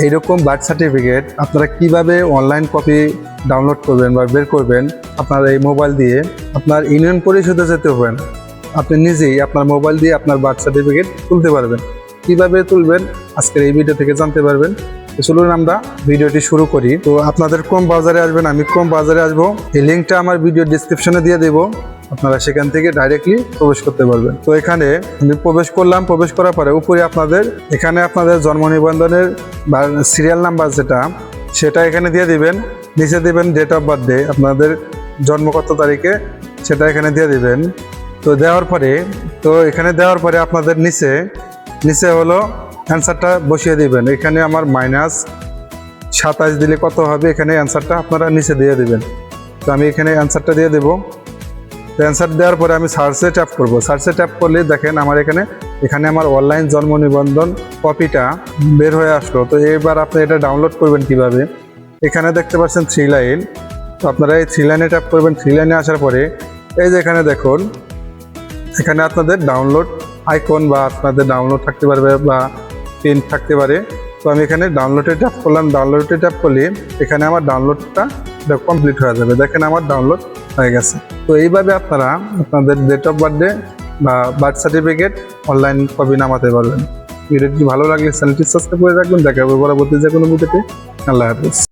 এইরকম birth certificate আপনারা কিভাবে অনলাইন কপি ডাউনলোড করবেন বা বের করবেন আপনার এই মোবাইল দিয়ে, আপনার ইউনিয়ন পরিষদে যেতে হবেন, আপনি নিজেই আপনার মোবাইল দিয়ে আপনার বার্থ সার্টিফিকেট তুলতে পারবেন। কিভাবে তুলবেন আজকের এই ভিডিও থেকে জানতে পারবেন। তো চলুন আমরা ভিডিওটি শুরু করি। তো আপনাদের ক্রোম ব্রাউজারে আসবেন, আমি ক্রোম ব্রাউজারে আসবো, এই লিঙ্কটা আমার ভিডিও ডিসক্রিপশনে দিয়ে দেবো, আপনারা সেখান থেকে ডাইরেক্টলি প্রবেশ করতে পারবেন। তো এখানে আমি প্রবেশ করলাম, প্রবেশ করার পরে উপরে এখানে আপনাদের জন্ম নিবন্ধনের বা সিরিয়াল নাম্বার সেটা এখানে দিয়ে দিবেন। নিচে দিবেন ডেট অফ বার্থডে, আপনাদের জন্ম কত তারিখে সেটা এখানে দিয়ে দিবেন। তো এখানে দেওয়ার পরে আপনাদের নিচে হলো অ্যান্সারটা বসিয়ে দিবেন। এখানে আমার -27 দিলে কত হবে, এখানে অ্যান্সারটা আপনারা নিচে দিয়ে দিবেন। তো আমি এখানে অ্যান্সারটা দিয়ে দেবো। অ্যান্সার দেওয়ার পরে আমি সার্চে ট্যাপ করব। সার্চে ট্যাপ করলে দেখেন আমার এখানে আমার অনলাইন জন্ম নিবন্ধন কপিটা বের হয়ে আসলো। তো এবার আপনি এটা ডাউনলোড করবেন কিভাবে, এখানে দেখতে পাচ্ছেন 3 লাইন। তো আপনারা এই 3 লাইনে ট্যাপ করবেন। 3 লাইনে আসার পরে এই যে এখানে দেখুন, এখানে আপনাদের ডাউনলোড আইকন বা আপনাদের ডাউনলোড থাকতে পারবে বা প্রিন্ট থাকতে পারে। তো আমি এখানে ডাউনলোডে ট্যাপ করলাম। ডাউনলোডে ট্যাপ করলে এখানে আমার ডাউনলোডটা কমপ্লিট হয়ে যাবে। দেখেন আমার ডাউনলোড হয়ে গেছে। তো এইভাবে আপনারা আপনাদের ডেট অফ বার্থডে বা বার্থ সার্টিফিকেট অনলাইন কপি নামাতে পারবেন। ভিডিওটি ভালো লাগলে চ্যানেলটি সাবস্ক্রাইব করে রাখবেন। দেখা হবে পরবর্তী যে কোনো ভিডিওতে। আল্লাহ হাফেজ।